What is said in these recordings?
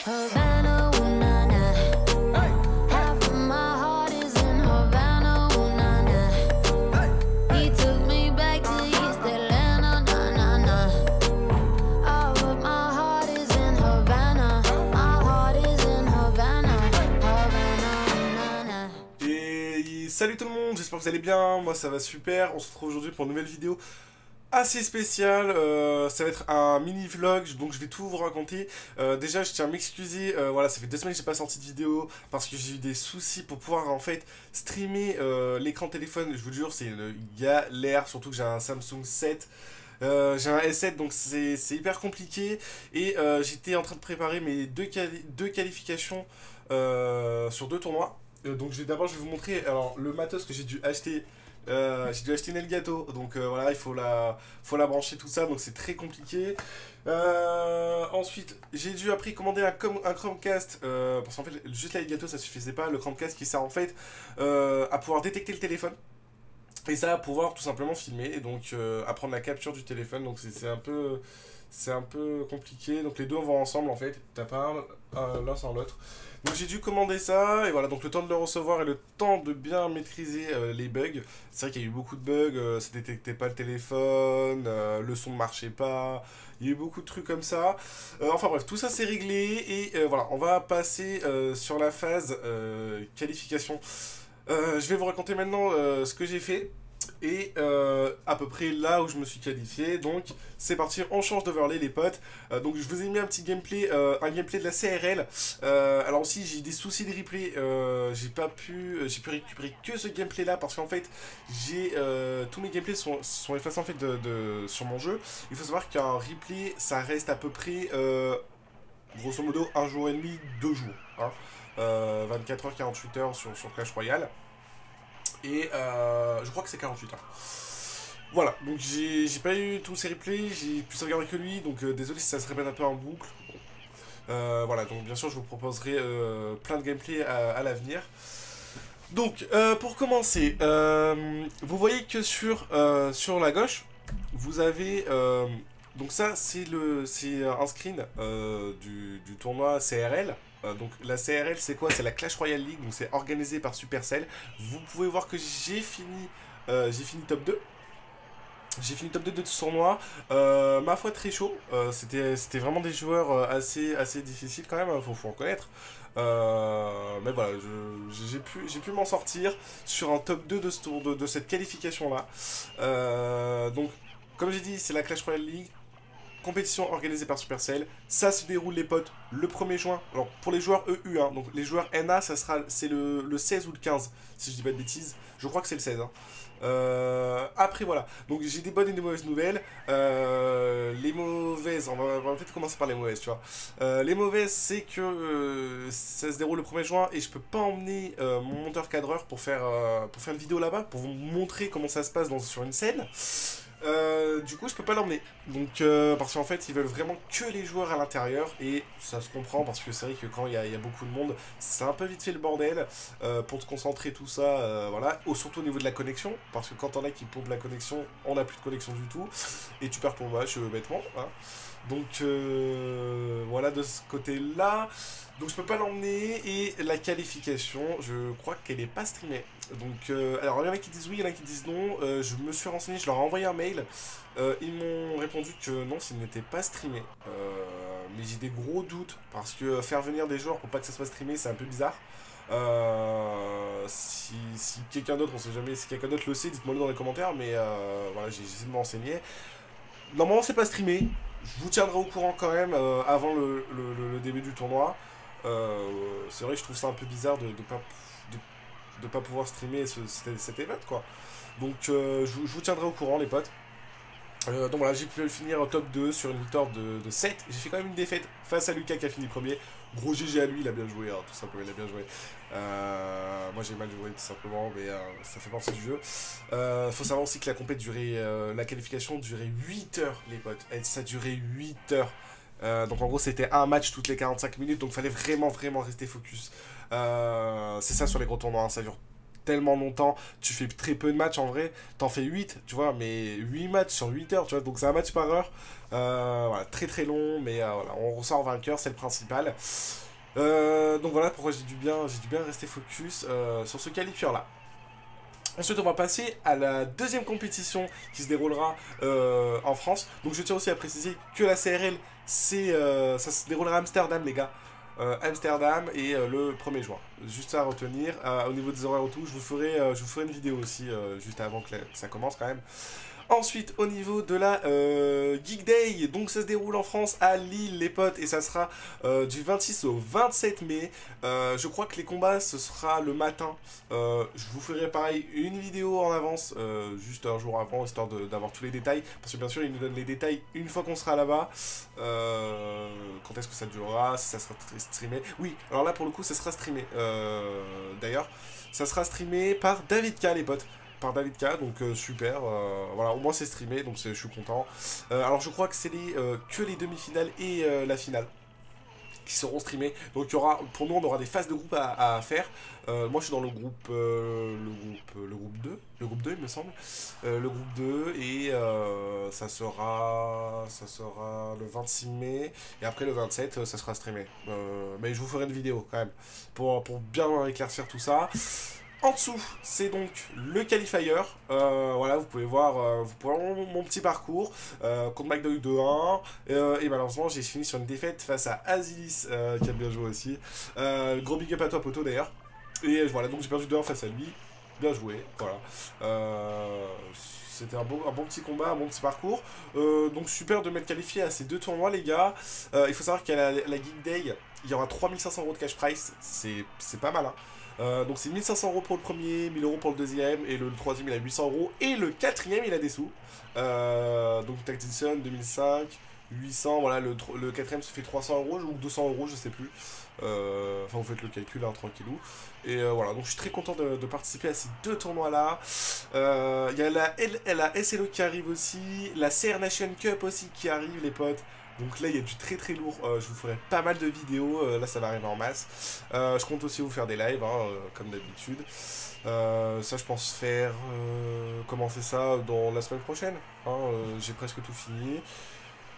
Havana, ooh, na, na. Half of my heart is in Havana, ooh, na, na. He took me back to East Atlanta, na, na, na. All of my heart is in Havana. My heart is in Havana, Havana, na, na. Et salut tout le monde, j'espère que vous allez bien, moi ça va super. On se retrouve aujourd'hui pour une nouvelle vidéo assez spécial, ça va être un mini vlog, donc je vais tout vous raconter. Déjà je tiens à m'excuser, voilà, ça fait 2 semaines que j'ai pas sorti de vidéo parce que j'ai eu des soucis pour pouvoir en fait streamer l'écran de téléphone. Je vous jure, c'est une galère, surtout que j'ai un Samsung 7. J'ai un S7, donc c'est hyper compliqué. Et j'étais en train de préparer mes deux qualifications sur 2 tournois. Donc d'abord je vais vous montrer alors, le matos que j'ai dû acheter. J'ai dû acheter une Elgato, donc voilà, il faut la brancher, tout ça, donc c'est très compliqué. Ensuite, j'ai dû après commander un Chromecast, parce qu'en fait, juste la Elgato ça suffisait pas, le Chromecast qui sert en fait à pouvoir détecter le téléphone. Et ça, à pouvoir tout simplement filmer, et donc à prendre la capture du téléphone, donc c'est un peu compliqué, donc les deux vont ensemble en fait, t'as pas l'un sans l'autre. Donc j'ai dû commander ça, et voilà, donc le temps de le recevoir et le temps de bien maîtriser les bugs. C'est vrai qu'il y a eu beaucoup de bugs, ça détectait pas le téléphone, le son ne marchait pas, il y a eu beaucoup de trucs comme ça. Enfin bref, tout ça c'est réglé, et voilà, on va passer sur la phase qualification. Je vais vous raconter maintenant ce que j'ai fait. Et à peu près là où je me suis qualifié. Donc c'est parti, on change d'overlay les potes. Donc je vous ai mis un petit gameplay, de la CRL. Alors aussi j'ai des soucis de replay, j'ai pu récupérer que ce gameplay là parce qu'en fait j'ai tous mes gameplays sont effacés en fait sur mon jeu. Il faut savoir qu'un replay ça reste à peu près grosso modo 1 jour et demi, 2 jours hein. 24 heures, 48 heures sur Clash Royale. Et je crois que c'est 48 heures. Voilà, donc j'ai pas eu tous ces replays, j'ai pu sauvegarder que lui, donc désolé si ça se répète un peu en boucle. Voilà, donc bien sûr je vous proposerai plein de gameplay à l'avenir. Donc pour commencer, vous voyez que sur la gauche, vous avez... donc ça c'est un screen du tournoi CRL. Donc la CRL c'est quoi? C'est la Clash Royale League, donc c'est organisé par Supercell. Vous pouvez voir que j'ai fini top 2. J'ai fini top 2 de ce tournoi, ma foi très chaud, c'était vraiment des joueurs assez difficiles quand même, faut en connaître. Mais voilà, j'ai pu m'en sortir sur un top 2 de ce tour, de cette qualification là. Donc comme j'ai dit, c'est la Clash Royale League. Compétition organisée par Supercell, ça se déroule les potes le 1er juin, alors pour les joueurs EU, hein, donc les joueurs NA, c'est le 16 ou le 15, si je dis pas de bêtises, je crois que c'est le 16. Hein. Après voilà, donc j'ai des bonnes et des mauvaises nouvelles. Les mauvaises, on va peut-être commencer par les mauvaises, tu vois. Les mauvaises, c'est que ça se déroule le 1er juin et je peux pas emmener mon monteur cadreur pour faire une vidéo là-bas, pour vous montrer comment ça se passe sur une scène. Du coup je peux pas l'emmener, donc parce qu'en fait ils veulent vraiment que les joueurs à l'intérieur, et ça se comprend parce que c'est vrai que quand il y a beaucoup de monde c'est un peu vite fait le bordel pour te concentrer tout ça, voilà, surtout au niveau de la connexion, parce que quand on a qui pompe la connexion, on n'a plus de connexion du tout et tu perds ton match bêtement hein. Donc voilà, de ce côté là, donc je peux pas l'emmener. Et la qualification, je crois qu'elle est pas streamée. Donc alors il y en a qui disent oui, il y en a qui disent non. Je me suis renseigné, je leur ai envoyé un mail, ils m'ont répondu que non, ça n'était pas streamé. Mais j'ai des gros doutes parce que faire venir des joueurs pour pas que ça soit streamé, c'est un peu bizarre. Si quelqu'un d'autre, on sait jamais, si quelqu'un d'autre le sait, dites-moi le dans les commentaires. Mais voilà, j'ai essayé de m'enseigner. Normalement c'est pas streamé. Je vous tiendrai au courant quand même avant le début du tournoi. C'est vrai que je trouve ça un peu bizarre de pas pouvoir streamer cet event quoi. Donc je vous tiendrai au courant les potes. Donc voilà, j'ai pu le finir top 2 sur une victoire de 7. J'ai fait quand même une défaite face à Lucas qui a fini premier. Gros GG à lui, il a bien joué, hein, tout simplement, il a bien joué. Moi j'ai mal joué tout simplement, mais ça fait partie du jeu. Faut savoir aussi que la compète durait, la qualification durait 8 heures les potes. Et ça durait 8 heures. Donc en gros c'était un match toutes les 45 minutes, donc fallait vraiment rester focus. C'est ça sur les gros tournois, hein, ça dure tellement longtemps, tu fais très peu de matchs en vrai, t'en fais 8, tu vois, mais 8 matchs sur 8 heures, tu vois, donc c'est un match par heure. Voilà, très très long, mais voilà, on ressort vainqueur, c'est le principal. Donc voilà pourquoi j'ai dû bien rester focus sur ce qualifieur là. Ensuite, on va passer à la deuxième compétition qui se déroulera en France. Donc, je tiens aussi à préciser que la CRL, ça se déroulera à Amsterdam, les gars. Amsterdam et le 1er juin. Juste à retenir. Au niveau des horaires et tout, je vous ferai une vidéo aussi juste avant que ça commence quand même. Ensuite, au niveau de la Geek Day, donc ça se déroule en France à Lille, les potes, et ça sera du 26 au 27 mai. Je crois que les combats, ce sera le matin. Je vous ferai pareil une vidéo en avance, juste un jour avant, histoire d'avoir tous les détails. Parce que bien sûr, ils nous donnent les détails une fois qu'on sera là-bas. Quand est-ce que ça durera, si ça sera streamé. Oui, alors là, pour le coup, ça sera streamé. D'ailleurs, ça sera streamé par David K, les potes. Par David K, donc super, voilà, au moins c'est streamé, donc je suis content. Alors je crois que c'est que les demi-finales et la finale qui seront streamés, donc il y aura, pour nous on aura des phases de groupe à faire. Moi je suis dans le groupe 2, le groupe 2 il me semble, le groupe 2, et ça sera le 26 mai, et après le 27 ça sera streamé. Mais je vous ferai une vidéo quand même, pour bien éclaircir tout ça. En dessous, c'est donc le qualifier. Voilà, vous pouvez voir mon petit parcours contre McDoug 2-1. Et malheureusement, j'ai fini sur une défaite face à Azilis, qui a bien joué aussi. Gros big up à toi, poto, d'ailleurs. Et voilà, donc j'ai perdu 2-1 face à lui. Bien joué, voilà. C'était un bon petit combat, un bon petit parcours. Donc super de m'être qualifié à ces deux tournois, les gars. Il faut savoir qu'à la Geek Day, il y aura 3500 € de cash price. C'est pas mal, hein. Donc c'est 1500 € pour le premier, 1000 € pour le deuxième, et le troisième il a 800 €, et le quatrième il a des sous. Donc Tactician 2005, 800, voilà, le quatrième se fait 300 € ou 200 € je sais plus. Enfin vous faites le calcul, hein, tranquillou. Et voilà, donc je suis très content de participer à ces deux tournois là. Il y a la SLO qui arrive aussi, la CR Nation Cup aussi qui arrive, les potes. Donc là, il y a du très très lourd. Je vous ferai pas mal de vidéos. Là, ça va arriver en masse. Je compte aussi vous faire des lives, hein, comme d'habitude. Ça, je pense commencer ça dans la semaine prochaine. Hein, j'ai presque tout fini.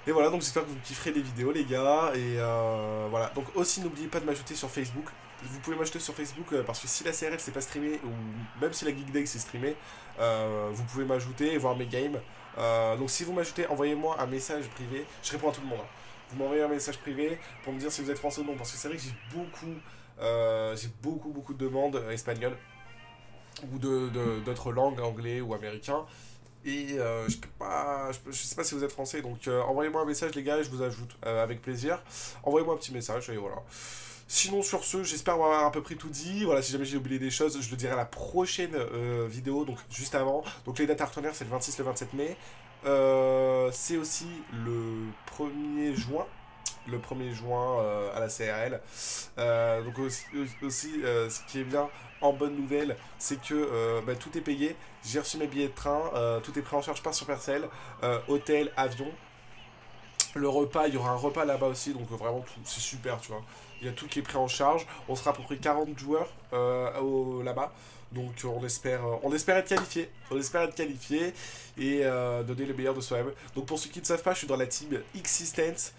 Et voilà, donc j'espère que vous kifferez les vidéos, les gars. Et voilà. Donc aussi, n'oubliez pas de m'ajouter sur Facebook. Vous pouvez m'ajouter sur Facebook parce que si la CRL c'est pas streamé, ou même si la Geek Day c'est streamé, vous pouvez m'ajouter et voir mes games. Donc si vous m'ajoutez, envoyez-moi un message privé. Je réponds à tout le monde, hein. Vous m'envoyez un message privé pour me dire si vous êtes français ou non. Parce que c'est vrai que j'ai beaucoup de demandes espagnoles ou d'autres langues, anglais ou américain. Et je sais pas si vous êtes français. Donc envoyez-moi un message, les gars, et je vous ajoute avec plaisir. Envoyez-moi un petit message et voilà. Sinon sur ce, j'espère avoir à peu près tout dit. Voilà, si jamais j'ai oublié des choses, je le dirai à la prochaine vidéo, donc juste avant. Donc les dates partenaires, c'est le 26, le 27 mai. C'est aussi le 1er juin. Le 1er juin à la CRL. Donc aussi ce qui est bien en bonne nouvelle, c'est que tout est payé. J'ai reçu mes billets de train, tout est pris en charge par Supercell, hôtel, avion. Le repas, il y aura un repas là-bas aussi, donc vraiment tout, c'est super, tu vois. Il y a tout qui est pris en charge. On sera à peu près 40 joueurs là-bas. Donc on espère être qualifié. On espère être qualifié et donner le meilleur de soi-même. Donc pour ceux qui ne savent pas, je suis dans la team X-Sistance.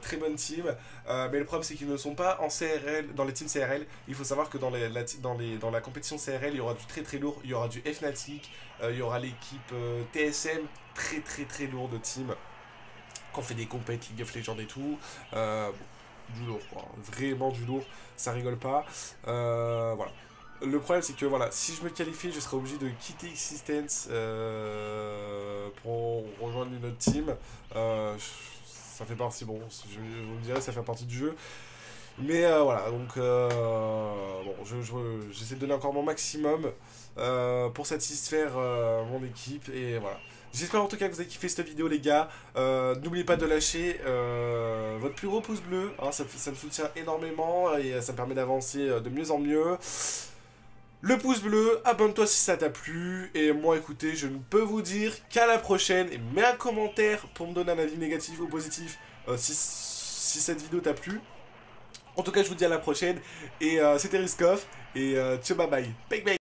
Très bonne team. Mais le problème c'est qu'ils ne sont pas en CRL, dans les teams CRL. Il faut savoir que dans la compétition CRL, il y aura du très très lourd. Il y aura du Fnatic. Il y aura l'équipe TSM. Très lourd de team. Qu'on fait des compètes League of Legends et tout. Du lourd, quoi. Vraiment du lourd, ça rigole pas. Voilà. Le problème c'est que voilà, si je me qualifie, je serai obligé de quitter X-Sistance pour rejoindre une autre team. Ça fait partie, bon, vous me direz, ça fait partie du jeu. Mais voilà, donc bon, j'essaie de donner encore mon maximum pour satisfaire mon équipe et voilà. J'espère en tout cas que vous avez kiffé cette vidéo, les gars. N'oubliez pas de lâcher votre plus gros pouce bleu, hein, ça me soutient énormément et ça me permet d'avancer de mieux en mieux. Le pouce bleu, abonne-toi si ça t'a plu. Et moi, écoutez, je ne peux vous dire qu'à la prochaine. Et mets un commentaire pour me donner un avis négatif ou positif si cette vidéo t'a plu. En tout cas, je vous dis à la prochaine. Et c'était Rizkov. Et ciao, bye bye. Bye bye.